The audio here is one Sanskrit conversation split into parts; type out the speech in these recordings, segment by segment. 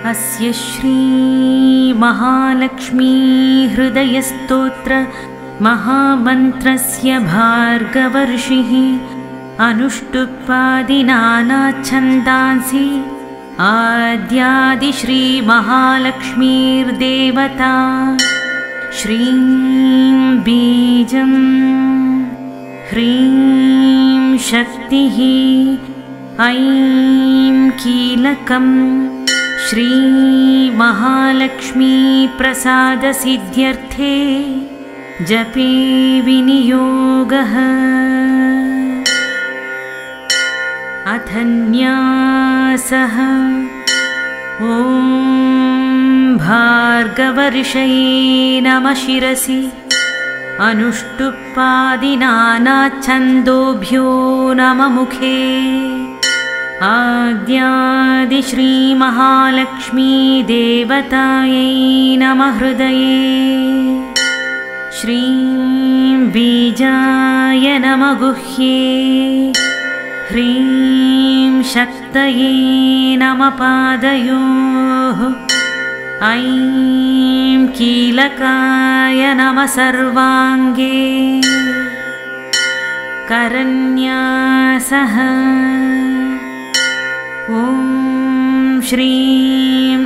अस्य श्री महालक्ष्मी हृदयस्तोत्र महामन्त्रस्य भार्गवर्षिः अनुष्टुप्पादिनानाच्छन्दांसि आद्यादिश्री महालक्ष्मीर्देवता श्रीं बीजं ह्रीं शक्तिः ऐं कीलकं श्री महालक्ष्मी प्रसादसिद्ध्यर्थे जपे विनियोगः। अथ न्यासः। ॐ भार्गवर्षये नमः शिरसि अनुष्टुप्पादिनानाच्छन्दोभ्यो नमः मुखे आद्यादिश्री महालक्ष्मी देवतायै नमः हृदये श्रीं बीजाय नमः गुह्ये ह्रीं शक्तये नमः पादयोः ऐं कीलकाय नमः सर्वाङ्गे करन्यासः। ॐ श्रीं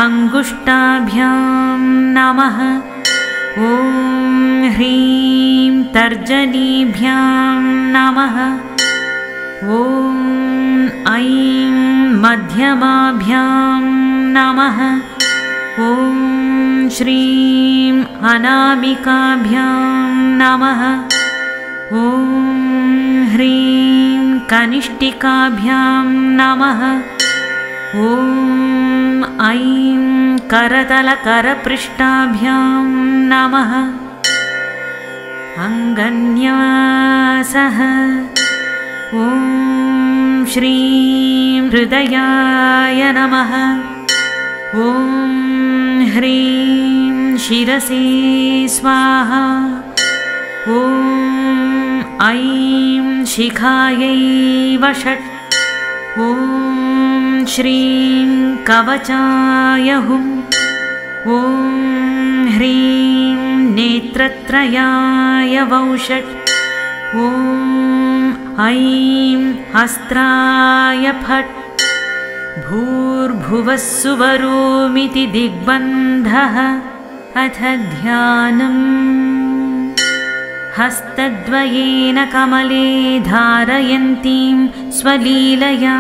अङ्गुष्ठाभ्यां नमः ॐ ह्रीं तर्जनीभ्यां नमः ॐ ऐं मध्यमाभ्यां नमः ॐ श्रीं अनामिकाभ्यां नमः ॐ ह्रीं कनिष्ठिकाभ्यां नमः ॐ ऐं करतलकरपृष्ठाभ्यां नमः अङ्गन्यासः। ॐ श्रीं हृदयाय नमः ॐ ह्रीं शिरसे स्वाहा ॐ ऐं शिखायै वषट् ॐ श्रीं कवचाय हुं ॐ ह्रीं नेत्रत्रयाय वौषट् ॐ ऐं अस्त्राय फट् भूर्भुवः सुवरोमिति दिग्बन्धः। अथ ध्यानम्। हस्तद्वयेन कमले धारयन्तीं स्वलीलया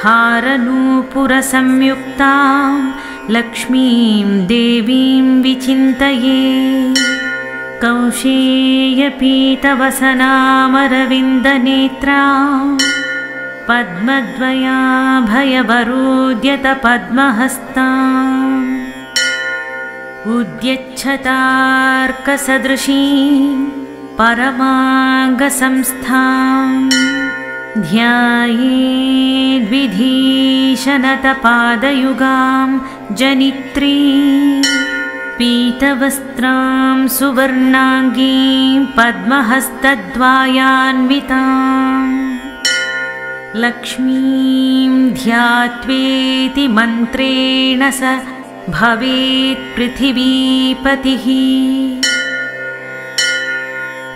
हारनूपुरसंयुक्तां लक्ष्मीं देवीं विचिन्तये कौशेयपीतवसनामरविन्दनेत्रां पद्मद्वयाभयवरोद्यतपद्महस्ताम् उद्यच्छतार्कसदृशीं परमाङ्गसंस्थां ध्यायेद्विधीशनतपादयुगां जनित्री पीतवस्त्रां सुवर्णाङ्गीं पद्महस्तद्वयान्विताम् लक्ष्मीं ध्यात्वेति मन्त्रेण स भवेत् पृथिवीपतिः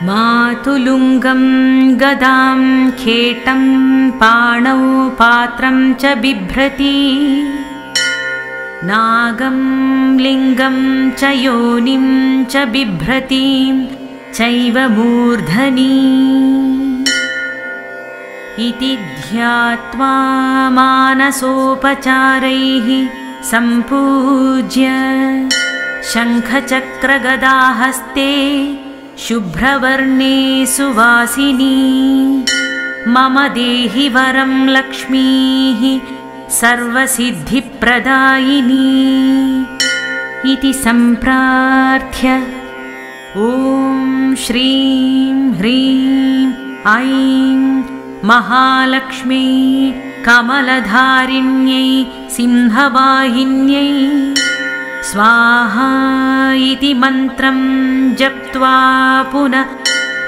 मातुलुङ्गं गदां खेटं पाणौ पात्रं च बिभ्रति नागं लिङ्गं च योनिं च बिभ्रतीं चैव मूर्धनी इति ध्यात्वा मानसोपचारैः सम्पूज्य शङ्खचक्रगदाहस्ते शुभ्रवर्णे सुवासिनी मम देहि वरं लक्ष्मीः सर्वसिद्धिप्रदायिनी इति सम्प्रार्थ्य ॐ श्रीं ह्रीं ऐं महालक्ष्मी कमलधारिण्यै सिंहवाहिन्यै स्वाहा इति मन्त्रं जप्त्वा पुनः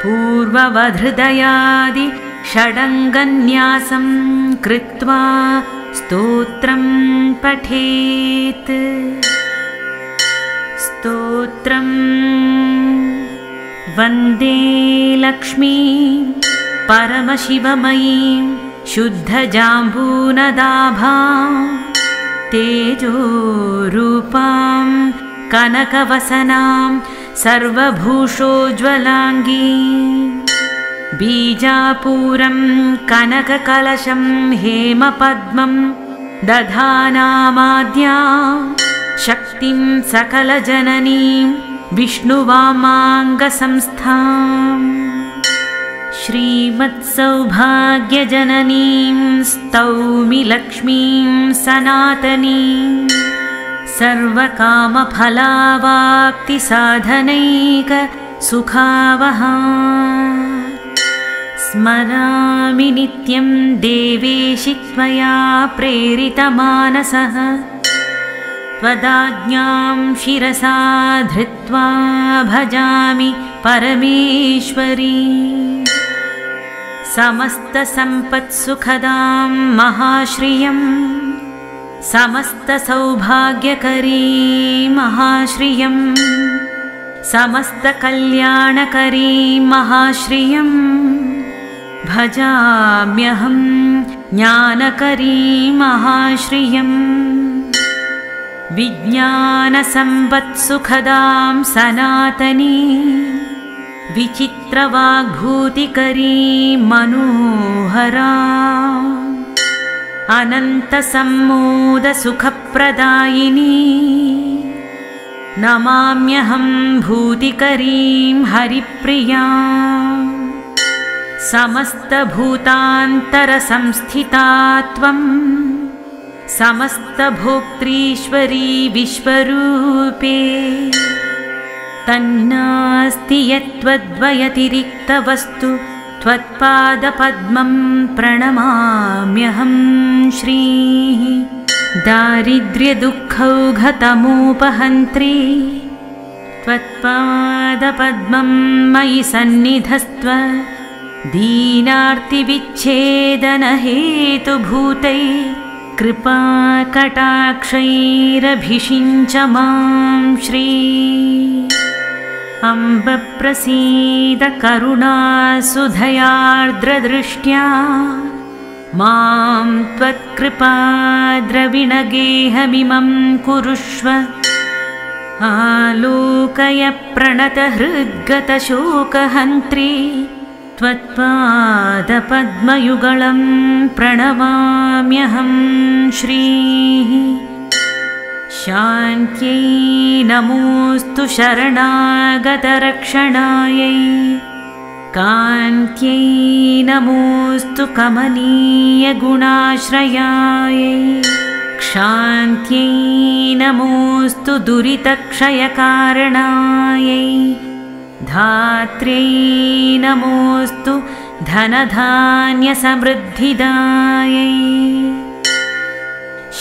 पूर्ववधृदयादि षडङ्गन्यासं कृत्वा स्तोत्रं पठेत्। स्तोत्रं वन्दे लक्ष्मीं परमशिवमयीं शुद्धजाम्बूनदाभां तेजोरूपां कनकवसनां सर्वभूषोज्ज्वलाङ्गीं बीजापूरं कनककलशं हेमपद्मं दधानामाद्यां शक्तिं सकलजननीं विष्णुवामाङ्गसंस्थाम् श्रीमत्सौभाग्यजननीं स्तौमि लक्ष्मीं सनातनीं सर्वकामफलावाप्तिसाधनैकसुखावहां स्मरामि नित्यं देवेशि त्वया प्रेरितमानसः त्वदाज्ञां शिरसा धृत्वा भजामि परमेश्वरी समस्तसम्पत्सुखदां महाश्रियं समस्तसौभाग्यकरी महाश्रियं समस्तकल्याणकरी महाश्रियं भजाम्यहं ज्ञानकरी महाश्रियं विज्ञानसम्पत्सुखदां सनातनी विचित्रवाग्भूतिकरी मनोहरा अनन्तसम्मोदसुखप्रदायिनी नमाम्यहं भूतिकरीं हरिप्रियां समस्तभूतान्तरसंस्थिता त्वं समस्तभोक्तृश्वरी विश्वरूपे तन्नास्ति यत्त्वद्वयतिरिक्तवस्तु त्वत्पादपद्मं प्रणमाम्यहं श्रीः दारिद्र्यदुःखौघतमोपहन्त्री त्वत्पादपद्मं मयि सन्निधस्त्व दीनार्तिविच्छेदनहेतुभूतै कृपाकटाक्षैरभिषिञ्च मां श्री अम्ब प्रसीद करुणासुधयार्द्रदृष्ट्या मां त्वत्कृपाद्रविणगेहमिमं कुरुष्व आलोकय प्रणतहृद्गतशोकहन्त्री त्वत्पादपद्मयुगलं प्रणमाम्यहं श्रीः शान्त्यै नमोऽस्तु शरणागतरक्षणायै कान्त्यै नमोऽस्तु कमनीयगुणाश्रयायै क्षान्त्यै नमोऽस्तु दुरितक्षयकारणायै धात्र्यै नमोऽस्तु धनधान्यसमृद्धिदायै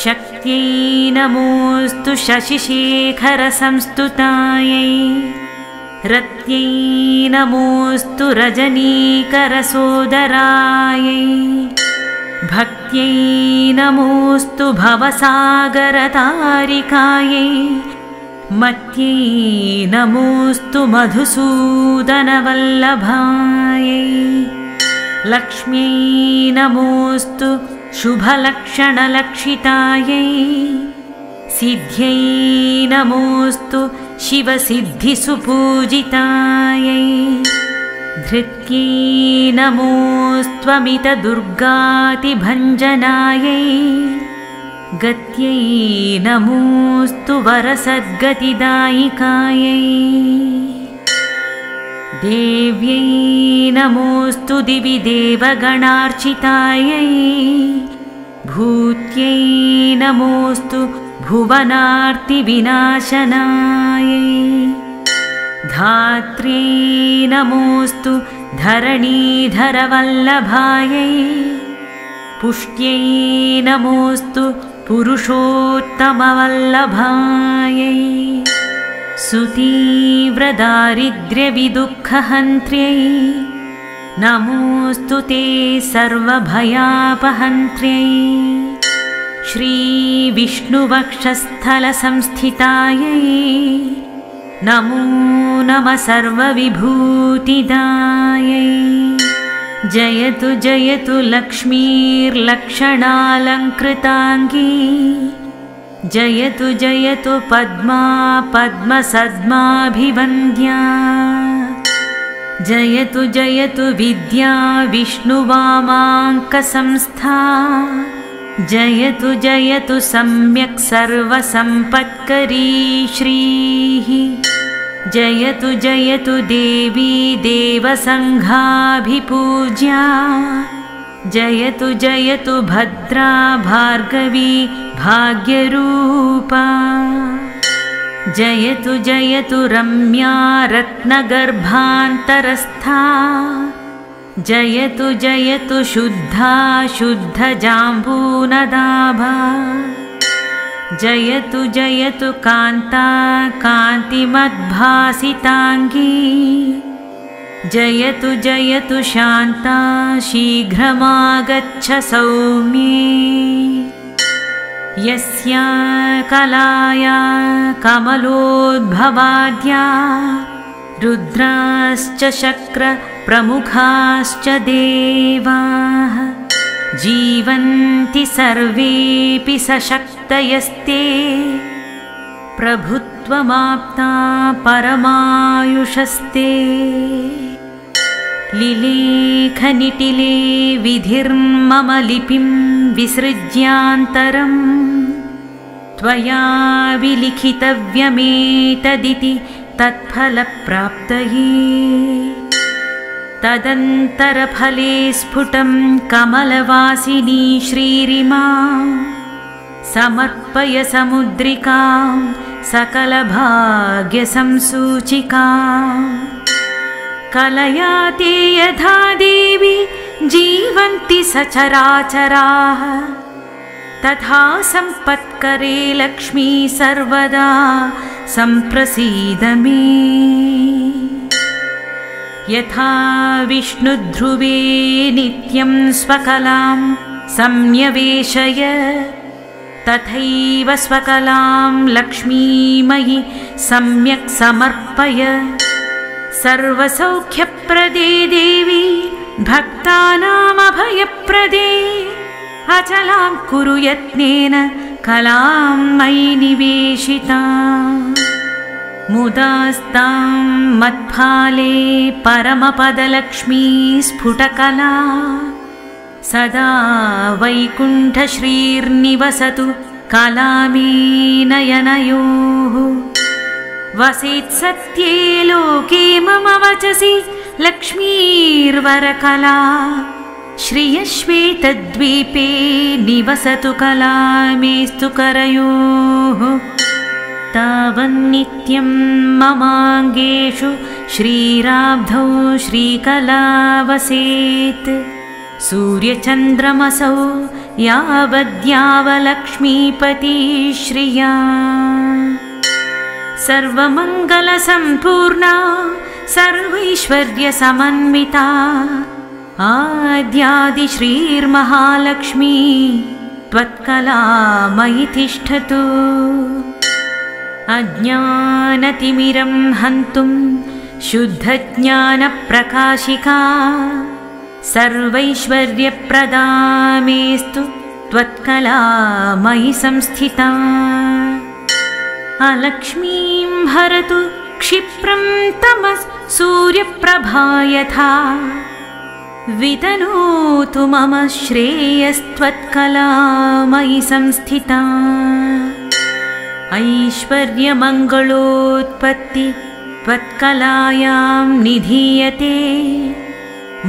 शक्त्यै नमोऽस्तु शशिशेखरसंस्तुतायै रत्यै नमोऽस्तु रजनीकरसोदरायै भक्त्यै नमोऽस्तु भवसागरतारिकायै मत्यै नमोऽस्तु मधुसूदनवल्लभायै लक्ष्म्यै नमोऽस्तु शुभलक्षणलक्षितायै सिद्ध्यै नमोऽस्तु शिवसिद्धिसुपूजितायै धृत्यै नमोऽस्त्वमितदुर्गातिभञ्जनायै गत्यै नमोऽस्तु वरसद्गतिदायिकायै देव्यै नमोऽस्तु दिवि देवगणार्चितायै भूत्यै नमोऽस्तु भुवनार्तिविनाशनायै धात्र्यै नमोऽस्तु धरणीधरवल्लभायै पुष्ट्यै नमोऽस्तु पुरुषोत्तमवल्लभायै सुतीव्रदारिद्र्यविदुःखहन्त्र्यै नमोऽस्तु ते सर्वभयापहन्त्र्यै श्रीविष्णुवक्षस्थलसंस्थितायै नमो नमः सर्वविभूतिदायै। जयतु जयतु लक्ष्मीर्लक्षणालङ्कृताङ्गी जयतु जयतु पद्मा पद्मसद्माभिवन्द्या जयतु जयतु विद्या विष्णुवामाङ्कसंस्था जयतु जयतु सम्यक् सर्वसम्पत्करी श्रीः जयतु जयतु देवी देवसङ्घाभिपूज्या जयतु जयतु भद्रा भार्गवी भाग्यरूपा जयतु जयतु रम्या रत्नगर्भान्तरस्था जयतु जयतु शुद्धा शुद्धजाम्बूनदाभा जयतु जयतु कान्ता कान्तिमद्भासिताङ्गी जयतु जयतु शान्ता शीघ्रमागच्छ सौम्ये यस्या कलाया कमलोद्भवाद्या रुद्राश्च शक्रप्रमुखाश्च देवाः जीवन्ति सर्वेऽपि सशक्तयस्ते प्रभुत्वमाप्ता परमायुषस्ते लिलेखनिटिले विधिर्मम लिपिं विसृज्यान्तरम् त्वया विलिखितव्यमेतदिति तत्फलप्राप्तये तदन्तरफले स्फुटं कमलवासिनी श्रीरिमा समर्पय समुद्रिकां सकलभाग्यसंसूचिकां कलयाते यथा देवी जीवन्ति सचराचराः तथा सम्पत्करे लक्ष्मी सर्वदा सम्प्रसीद मे यथा विष्णुध्रुवे नित्यं स्वकलां संन्यवेशय तथैव स्वकलां लक्ष्मीमयि सम्यक् समर्पय सर्वसौख्यप्रदे देवी भक्तानामभयप्रदे अचलां कुरु यत्नेन कलां मयि निवेशिता मुदास्तां मत्फाले परमपदलक्ष्मी स्फुटकला सदा वैकुण्ठश्रीर्निवसतु कलामे नयनयोः वसेत्सत्ये लोके मम वचसि लक्ष्मीर्वरकला श्रियश्वेतद्वीपे निवसतु कला मेस्तु करयोः तावन्नित्यं ममाङ्गेषु श्रीराब्धौ श्रीकला वसेत् सूर्यचन्द्रमसौ यावद्यावलक्ष्मीपति श्रिया सर्वमङ्गलसम्पूर्णा सर्वैश्वर्यसमन्विता आद्यादिश्रीर्महालक्ष्मी त्वत्कला मयि तिष्ठतु अज्ञानतिमिरं हन्तुं शुद्धज्ञानप्रकाशिका सर्वैश्वर्यप्रदा मेस्तु त्वत्कला मयि संस्थिता अलक्ष्मीं हरतु क्षिप्रं तमः सूर्यप्रभा यथा वितनोतु मम श्रेयस्त्वत्कला मयि संस्थिता ऐश्वर्यमङ्गलोत्पत्ति त्वत्कलायां निधीयते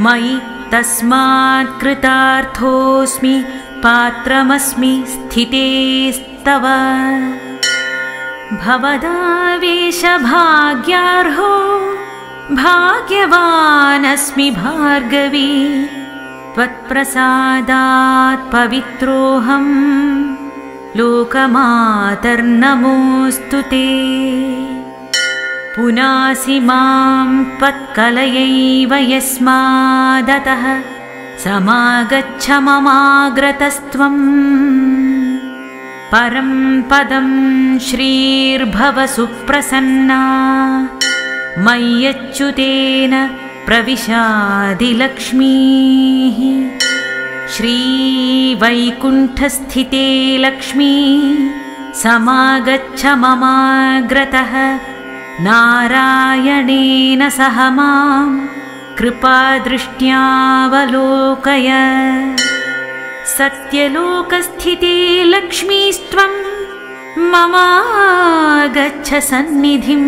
मयि तस्मात् कृतार्थोऽस्मि पात्रमस्मि स्थितेस्तव भवदावेशभाग्यार्हो भाग्यवानस्मि भार्गवी त्वत्प्रसादात् पवित्रोऽहं लोकमातर्नमोऽस्तु ते पुनासि मां त्वत्कलयैव यस्मादतः समागच्छ ममाग्रतस्त्वम् परं पदं श्रीर्भव सुप्रसन्ना मय्यच्युतेन प्रविशादिलक्ष्मीः श्रीवैकुण्ठस्थिते लक्ष्मी समागच्छ ममाग्रतः नारायणेन सह मां कृपादृष्ट्यावलोकय सत्यलोकस्थिते लक्ष्मीस्त्वं ममागच्छ सन्निधिं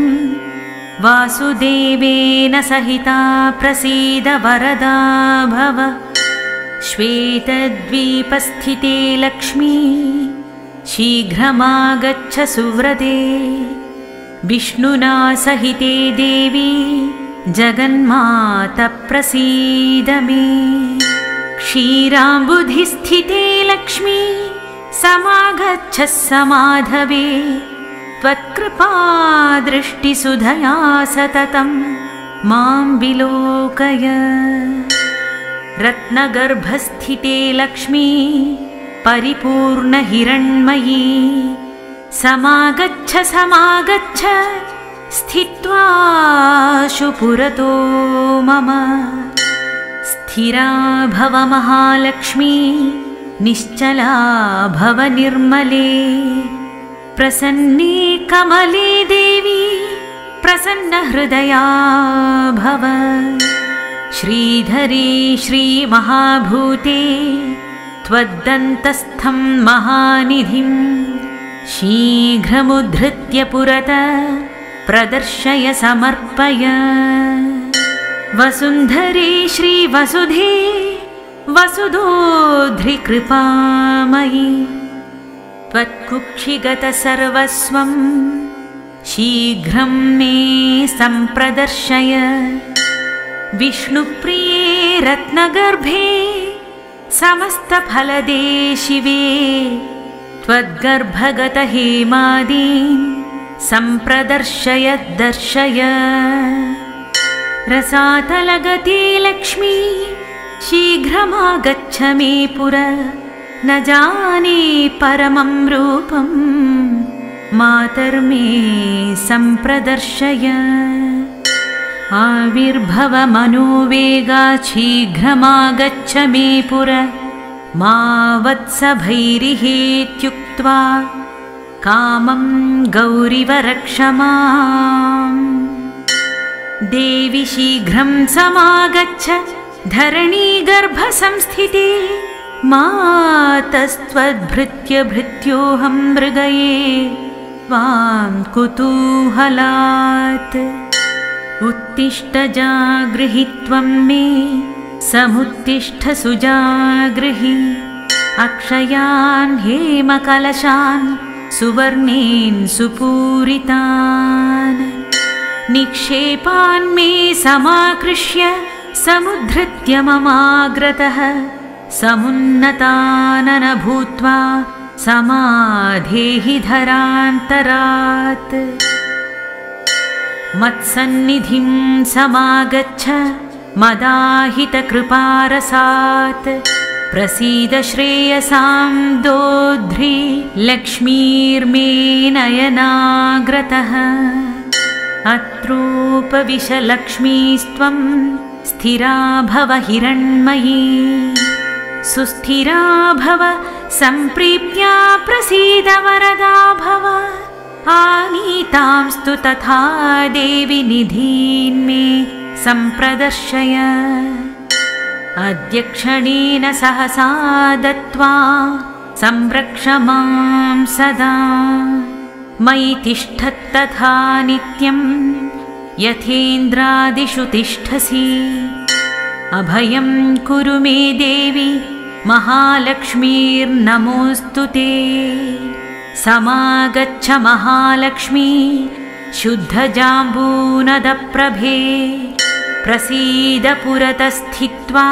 वासुदेवेन सहिता प्रसीद वरदा भव श्वेतद्वीपस्थिते लक्ष्मी शीघ्रमागच्छ सुव्रते विष्णुना सहिते देवी जगन्माता प्रसीद मे क्षीराम्बुधिस्थिते लक्ष्मी समागच्छ समाधवे त्वत्कृपादृष्टिसुधया सततं मां विलोकय रत्नगर्भस्थिते लक्ष्मी परिपूर्णहिरण्मयी समागच्छ समागच्छ स्थित्वाशु पुरतो मम स्थिरा भव महालक्ष्मी निश्चला भव निर्मले प्रसन्ने कमले देवी प्रसन्नहृदया भव श्रीधरे श्रीमहाभूते त्वद्दन्तस्थं महानिधिं शीघ्रमुद्धृत्य पुरतः प्रदर्शय समर्पय वसुन्धरे श्रीवसुधे वसुधोऽध्रिकृपामयि त्वत्कुक्षिगतसर्वस्वं शीघ्रं मे सम्प्रदर्शय विष्णुप्रिये रत्नगर्भे समस्तफलदे शिवे त्वद्गर्भगतहेमादीन् सम्प्रदर्शय दर्शय रसातलगते लक्ष्मी शीघ्रमागच्छ मे पुर न जाने परमं रूपं मातर्मे सम्प्रदर्शय आविर्भव मनोवेगात् शीघ्रमागच्छ मे पुर मा वत्सभैरिहेत्युक्त्वा कामं गौरिवरक्ष माम् देवि शीघ्रं समागच्छ धरणीगर्भसंस्थिते मातस्त्वद्भृत्य भृत्योऽहं मृगये त्वां कुतूहलात् उत्तिष्ठ जागृहि त्वं मे समुत्तिष्ठ सुजागृहि अक्षयान् हेमकलशान् सुवर्णेन् सुपूरितान् निक्षेपान् मे समाकृष्य समुद्धृत्य ममाग्रतः समुन्नतानन भूत्वा समाधेहि धरान्तरात् मत्सन्निधिं समागच्छ मदाहितकृपारसात् प्रसीद श्रेयसां दोद्ध्रि लक्ष्मीर्मे नयनाग्रतः अत्रोपविश लक्ष्मीस्त्वं स्थिरा भव हिरण्मयी सुस्थिरा भव सम्प्रीत्या प्रसीद वरदा भव आनीतांस्तु तथा देवि निधीन्मे सम्प्रदर्शय अद्यक्षणेन सहसा दत्त्वा संरक्ष मां सदा मयि तिष्ठत्तथा नित्यं यथेन्द्रादिषु तिष्ठसि अभयं कुरु मे देवि महालक्ष्मीर्नमोऽस्तु ते समागच्छ महालक्ष्मी शुद्धजाम्बूनदप्रभे प्रसीद पुरतः स्थित्वा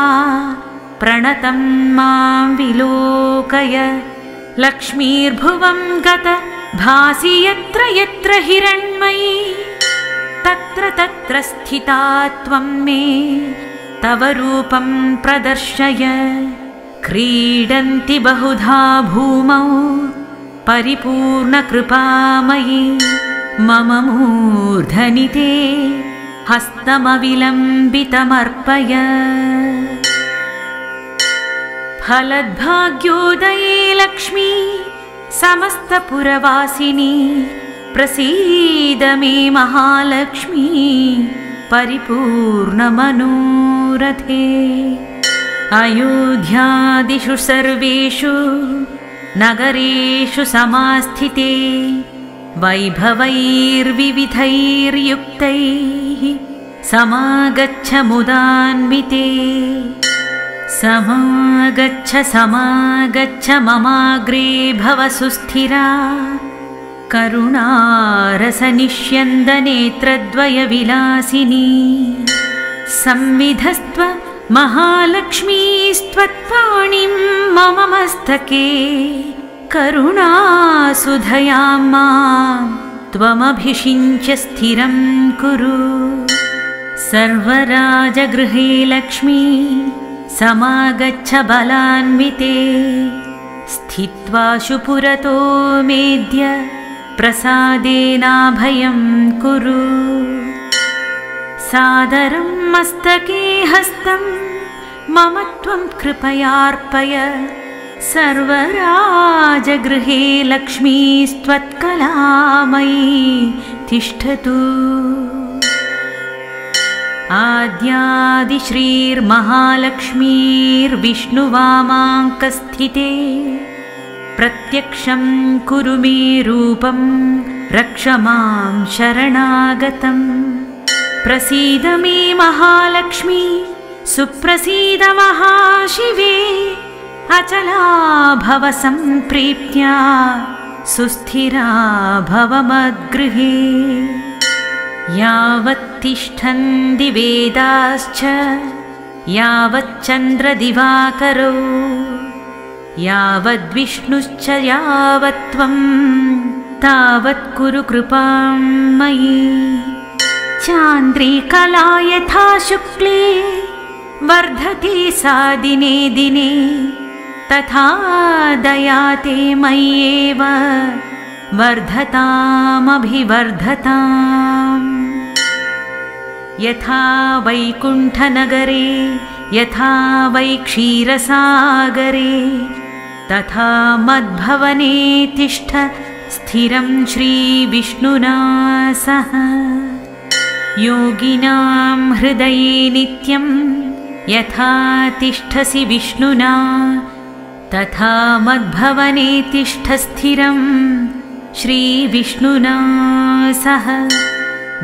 प्रणतं मां विलोकय लक्ष्मीर्भुवं गत भासि यत्र यत्र हिरण्मयी तत्र स्थिता त्वं मे तव रूपं प्रदर्शय। क्रीडन्ति बहुधा भूमौ परिपूर्णकृपामयि मम मूर्धनि ते हस्तमविलम्बितमर्पय। फलद्भाग्योदये लक्ष्मी समस्तपुरवासिनी प्रसीद मे महालक्ष्मी परिपूर्णमनोरथे। अयोध्यादिषु सर्वेषु नगरेषु समास्थिते वैभवैर्विविधैर्युक्तैः समागच्छ मुदान्विते। समागच्छ ममाग्रे भव सुस्थिरा करुणारसनिष्यन्दनेत्रद्वयविलासिनी। संविधस्त्व महालक्ष्मीस्त्वत्पाणिं मम मस्तके करुणासुधया मां त्वमभिषिञ्च स्थिरं कुरु। सर्वराजगृहे लक्ष्मी समागच्छ बलान्विते स्थित्वाशु पुरतो मेद्य प्रसादेनाभयं कुरु। सादरं मस्तके हस्तं मम त्वं कृपयार्पय। सर्वराजगृहे लक्ष्मीस्त्वत्कलामयी तिष्ठतु। आद्यादिश्रीर्महालक्ष्मीर्विष्णुवामाङ्कस्थिते प्रत्यक्षं कुरु मे रूपं रक्ष मां शरणागतम्। प्रसीद मे महालक्ष्मी सुप्रसीद महाशिवे अचला भव सम्प्रीत्या सुस्थिरा भव मद्गृहे। यावत्तिष्ठन्ति वेदाश्च यावच्चन्द्रदिवाकरौ यावद्विष्णुश्च यावत्त्वं तावत् कुरु कृपां मयि। चान्द्रिकला यथा शुक्ले वर्धते सा दिने दिने तथा दया ते मय्येव वर्धतामभिवर्धताम्। यथा वैकुण्ठनगरे यथा वै क्षीरसागरे तथा मद्भवने तिष्ठ स्थिरं श्रीविष्णुना सह। योगिनां हृदये नित्यं यथा तिष्ठसि विष्णुना तथा मद्भवने तिष्ठ स्थिरं श्रीविष्णुना सह।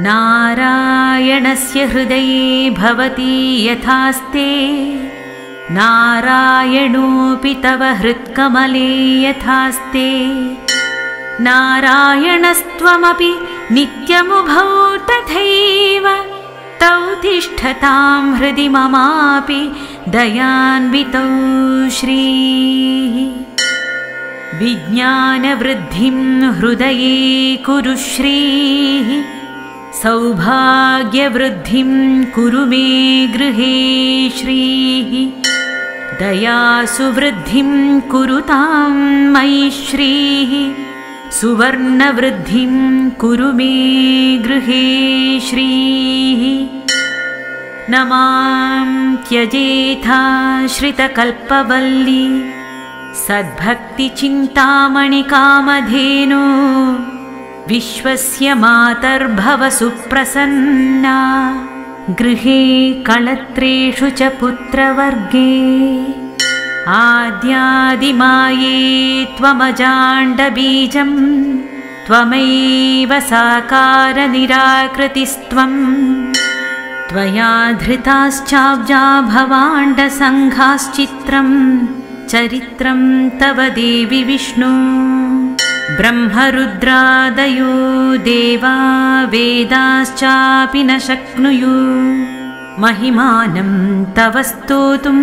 नारायणस्य हृदये भवति यथास्ते नारायणोऽपि तव हृत्कमले यथास्ते। नारायणस्त्वमपि नित्यमुभौ तथैव तौ तिष्ठतां हृदि ममापि दयान्वितौ श्रीः। विज्ञानवृद्धिं हृदये कुरु श्रीः सौभाग्यवृद्धिं कुरु मे गृहे श्रीः। दयासुवृद्धिं कुरुतां मयि श्रीः सुवर्णवृद्धिं कुरु मे गृहे श्रीः। न मां त्यजेथाश्रितकल्पवल्ली सद्भक्तिचिन्तामणिकामधेनो विश्वस्य मातर्भव सुप्रसन्ना। गृहे कळत्रेषु च पुत्रवर्गे आद्यादिमाये त्वमजाण्डबीजं त्वमैव साकारनिराकृतिस्त्वं। त्वया धृताश्चाब्जा भवाण्डसङ्घाश्चित्रं चरित्रं तव देवि विष्णु। ब्रह्मरुद्रादयो देवा वेदाश्चापि न शक्नुयुः महिमानं तव स्तोतुं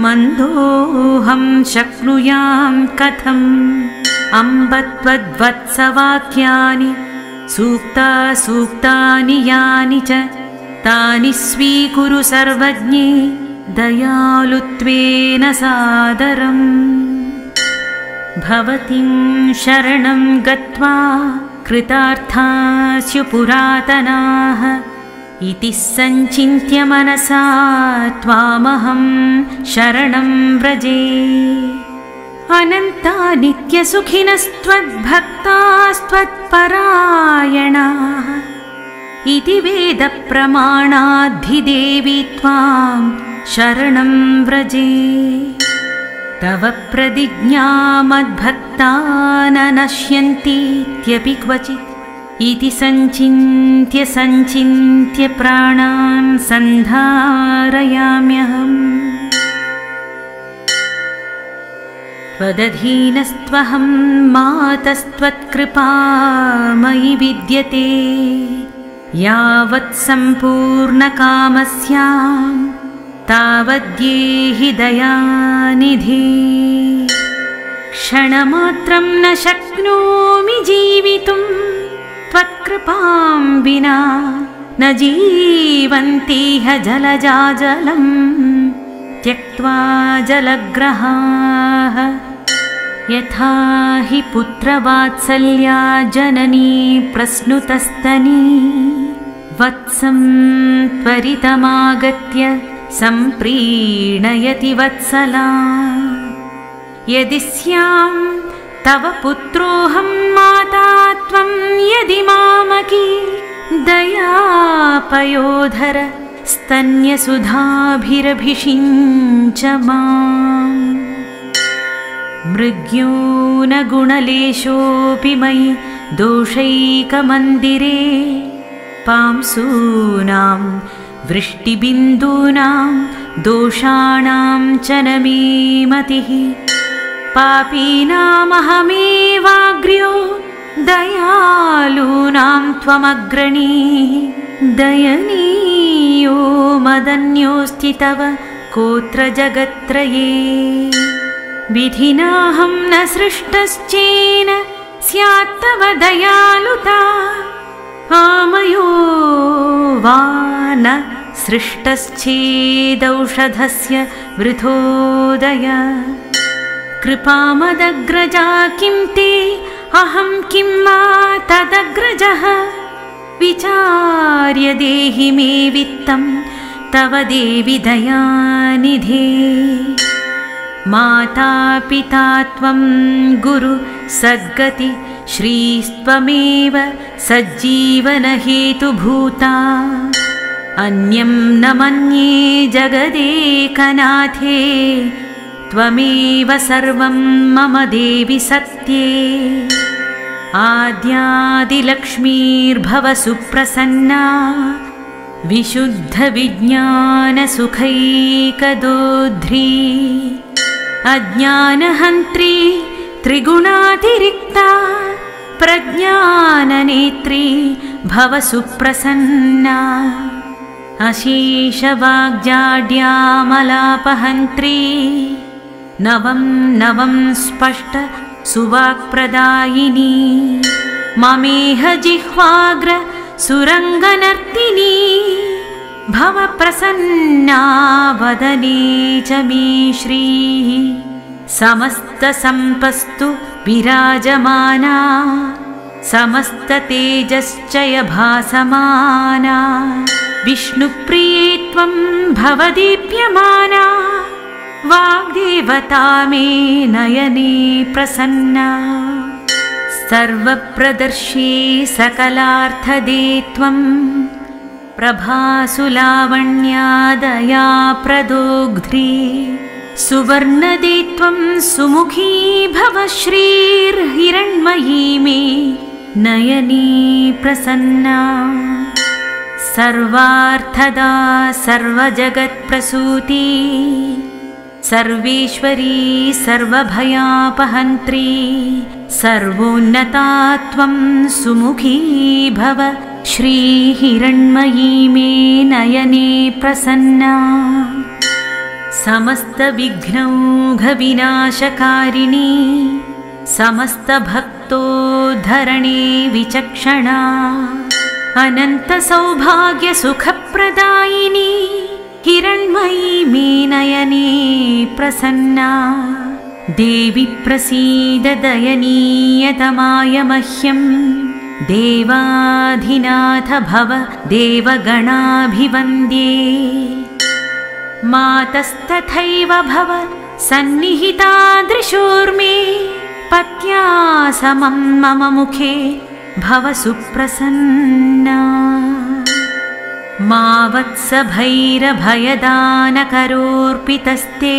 मन्दोऽहं शक्नुयां कथम्। अम्ब त्वद्वत्सवाक्यानि सूक्तानि यानि च तानि स्वीकुरु सर्वज्ञे दयालुत्वेन सादरम् भवतीं शरणं गत्वा कृतार्थास्यु पुरातनाः इति सञ्चिन्त्य मनसा त्वामहं शरणं व्रजे अनन्ता नित्यसुखिनस्त्वद्भक्तास्त्वत्परायणाः इति वेदप्रमाणाद्धिदेवी त्वां शरणं व्रजे तव प्रतिज्ञा मद्भक्ता न नश्यन्तीत्यपि क्वचित् इति सञ्चिन्त्य प्राणान् सन्धारयाम्यहम् त्वदधीनस्त्वहं मातस्त्वत्कृपा मयि विद्यते यावत् सम्पूर्णकामस्यां तावद्येहि दयानिधे क्षणमात्रं न शक्नोमि जीवितुं त्वत्कृपां विना न जीवन्तीह जलजाजलं त्यक्त्वा जलग्रहाः यथा हि पुत्रवात्सल्या जननी प्रस्नुतस्तनी वत्सं त्वरितमागत्य सम्प्रीणयति वत्सला यदि स्यां तव पुत्रोऽहं माता त्वं यदि मामकी दयापयोधर स्तन्यसुधाभिरभिषिञ्च माम् मृग्यो न गुणलेशोऽपि मयि दोषैकमन्दिरे पांसूनां वृष्टिबिन्दूनां दोषाणां च न मे मतिः पापीनामहमेवाग्र्यो दयालूनां त्वमग्रणीः दयनीयो मदन्योऽस्ति तव कोत्र जगत्त्रये विधिनाहं न सृष्टश्चेन स्यात्तव दयालुता आमयो वा न सृष्टश्चेदौषधस्य वृथोदय कृपामदग्रजा किं ते अहं किं मा तदग्रजः विचार्य देहि मे वित्तं तव देवि दयानिधे माता पिता त्वं गुरु सद्गति श्रीस्त्वमेव सज्जीवनहेतुभूता अन्यं न मन्ये जगदेकनाथे त्वमेव सर्वं मम देवि सत्ये आद्यादिलक्ष्मीर्भव सुप्रसन्ना विशुद्धविज्ञानसुखैकदोद्ध्री अज्ञानहन्त्री त्रिगुणातिरिक्ता प्रज्ञाननेत्री भव सुप्रसन्ना अशेषवाग्जाड्यामलापहन्त्री नवं नवं स्पष्ट सुवाक्प्रदायिनी ममेह जिह्वाग्र सुरङ्गनर्तिनी भव प्रसन्ना वदने च मे श्रीः समस्तसम्पस्तु विराजमाना समस्ततेजश्चय भासमाना विष्णुप्रिये त्वं भवदीप्यमाना वाग्देवता मे नयने प्रसन्ना सर्वप्रदर्शी सकलार्थदे त्वं प्रभासुलावण्यादया प्रदोग्ध्री सुवर्णदे त्वं सुमुखी भव श्रीर्हिरण्मयी मे नयने प्रसन्ना सर्वार्थदा सर्वजगत्प्रसूती सर्वेश्वरी सर्वभयापहन्त्री सर्वोन्नता त्वं सुमुखी भव श्रीहिरण्मयी मे नयने प्रसन्ना समस्तविघ्नौघविनाशकारिणी समस्तभक्तोद्धरणे विचक्षणा अनन्तसौभाग्यसुखप्रदायिनी हिरण्मयी मे नयने प्रसन्ना देवी प्रसीद दयनीयतमाय मह्यं देवाधिनाथ भव देवगणाभिवन्द्ये मातस्तथैव भव सन्निहितादृशोर्मे पत्या समं मम मुखे भव सुप्रसन्ना मा वत्स भैरभयदानकरोऽर्पितस्ते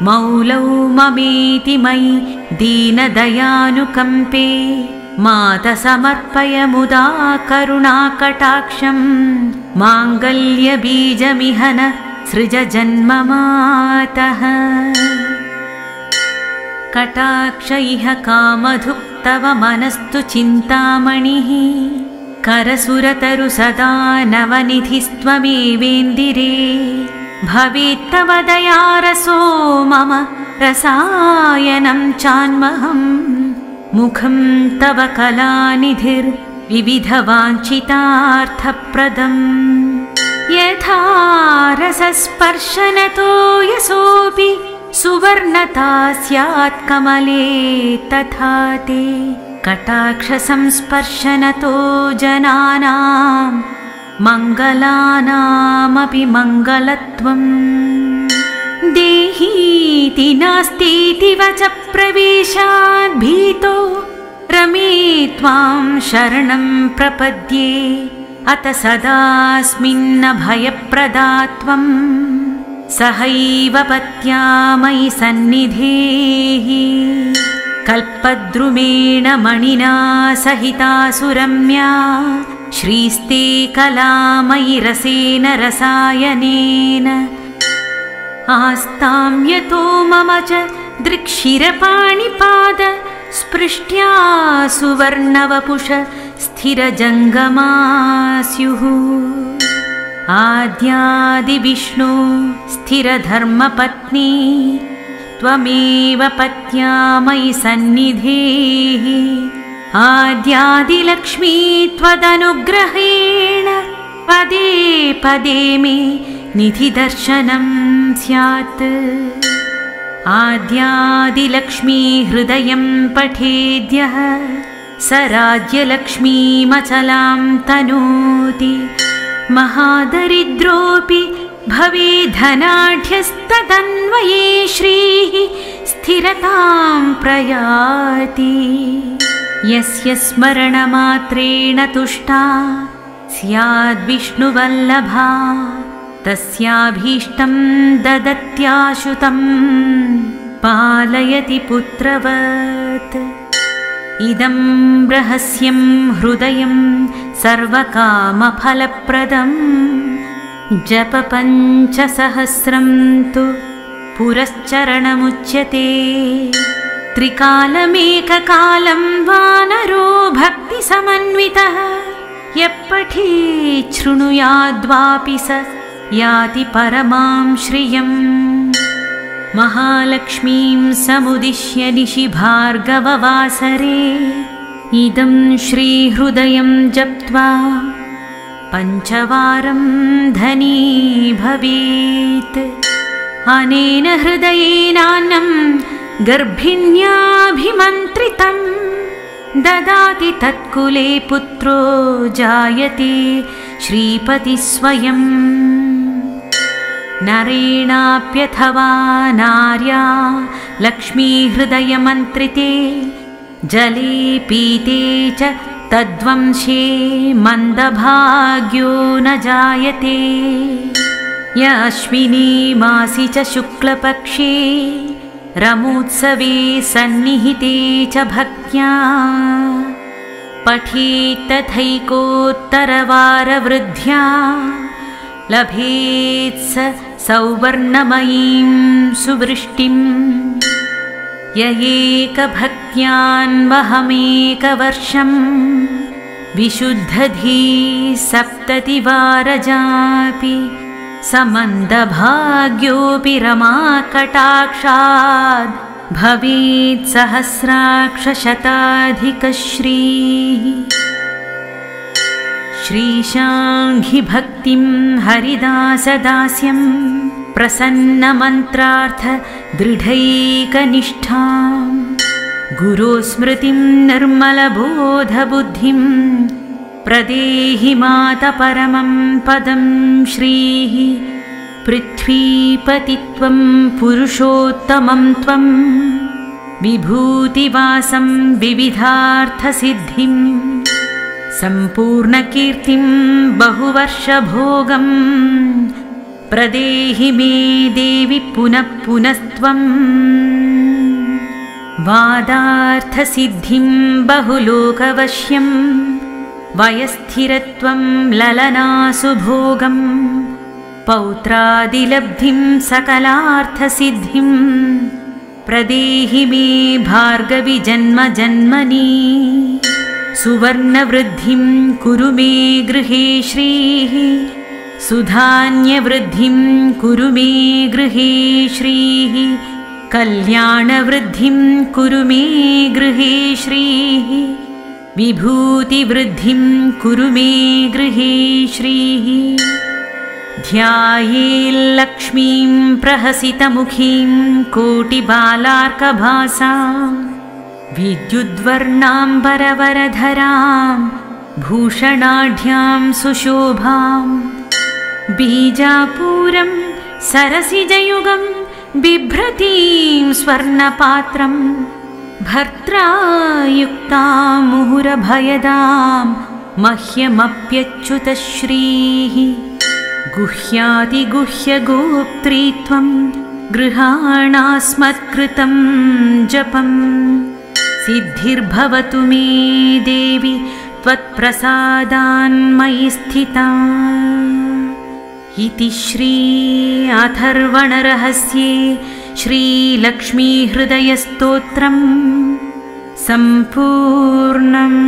मौलौ ममेति मयि दीनदयानुकम्पे मातसमर्पय मुदा करुणाकटाक्षं माङ्गल्यबीजमिह न सृज जन्ममातः कटाक्ष इह कामधुक्तव मनस्तु चिन्तामणिः करसुरतरु सदा नवनिधिस्त्वमेवेन्दिरे भवेत्तव दयारसो मम रसायनं चान्महं मुखं तव कलानिधिर्विविधवाञ्छितार्थप्रदम् यथा रसस्पर्शनतो यसोऽपि सुवर्णता स्यात् कमले तथा ते कटाक्षसंस्पर्शनतो जनानां मङ्गलानामपि मङ्गलत्वम् देहीति नास्तीति वच प्रवेशात् भीतो रमे त्वां शरणं प्रपद्ये अत सदास्मिन्न भयप्रदा त्वं सहैव पत्या मयि सन्निधेः कल्पद्रुमेण मणिना सहिता सुरम्या श्रीस्ते कलामयि रसेन रसायनेन आस्तां यतो मम च दृक्षिरपाणिपाद स्पृष्ट्या सुवर्णवपुष स्थिरजङ्गमा स्युः आद्यादिविष्णु स्थिरधर्मपत्नी त्वमेव पत्या मयि सन्निधेः आद्यादिलक्ष्मी त्वदनुग्रहेण पदे पदे मे निधिदर्शनं स्यात् आद्यादिलक्ष्मी हृदयं पठेद्यः स राज्यलक्ष्मीमचलां तनोति महादरिद्रोऽपि भवेद्धनाढ्यस्तदन्वये श्रीः स्थिरतां प्रयाति यस्य स्मरणमात्रेण तुष्टा स्याद्विष्णुवल्लभा तस्याभीष्टं ददत्याशुतं पालयति पुत्रवत् इदं रहस्यं हृदयं सर्वकामफलप्रदं जप 5सहस्रं तु पुरश्चरणमुच्यते त्रिकालमेककालं वानरो भक्तिसमन्वितः यः पठेत् शृणुयाद्वापि स याति परमां श्रियम् महालक्ष्मीं समुदिश्य निशि भार्गववासरे इदं श्रीहृदयं जप्त्वा 5 वारं धनी भवेत् अनेन हृदयेनान्नं गर्भिण्याभिमन्त्रितं ददाति तत्कुले पुत्रो जायते श्रीपति स्वयं नरेणाप्यथवा नार्या लक्ष्मीहृदयमन्त्रिते जले पीते च तद्वंशे मन्दभाग्यो न जायते य अश्विनी मासि च शुक्लपक्षे रमोत्सवे सन्निहिते च भक्त्या पठेत् तथैकोत्तरवारवृद्ध्या लभेत् स सौवर्णमयीं सुवृष्टिम् य एकभक्त्यान्वहमेकवर्षं विशुद्धधी 70 वारजापि समन्दभाग्योऽपि रमाकटाक्षात् भवेत् सहस्राक्षशताधिकश्रीः श्रीशाङ्घिभक्तिं हरिदासदास्यं प्रसन्नमन्त्रार्थ दृढैकनिष्ठां गुरुस्मृतिं निर्मलबोधबुद्धिं प्रदेहि मात परमं पदं श्रीः पृथ्वीपतित्वं पुरुषोत्तमं त्वं विभूतिवासं विविधार्थसिद्धिं सम्पूर्णकीर्तिं बहुवर्षभोगं प्रदेहि मे देवि पुनः पुनस्त्वं वादार्थसिद्धिं बहुलोकवश्यं वयस्थिरत्वं ललनासुभोगं पौत्रादिलब्धिं सकलार्थसिद्धिं प्रदेहि मे भार्गवि जन्म जन्मनि सुवर्णवृद्धिं कुरु मे गृहे श्रीः सुधान्यवृद्धिं कुरु मे गृहे श्रीः कल्याणवृद्धिं कुरु मे गृहे श्रीः विभूतिवृद्धिं कुरु मे गृहे श्रीः ध्यायेल्लक्ष्मीं प्रहसितमुखीं कोटिबालार्कभासां विद्युद्वर्णाम्बरवरधरां भूषणाढ्यां सुशोभां बीजापूरं सरसिजयुगं बिभ्रतीं स्वर्णपात्रं भर्त्रायुक्तां मुहुरभयदां मह्यमप्यच्युतश्रीः गुह्यातिगुह्यगोप्त्रीत्वं गृहाणास्मत्कृतं जपं सिद्धिर्भवतु मे देवि त्वत्प्रसादान्मयि स्थिता इति श्री अथर्वणरहस्ये श्रीलक्ष्मीहृदयस्तोत्रम् सम्पूर्णम्।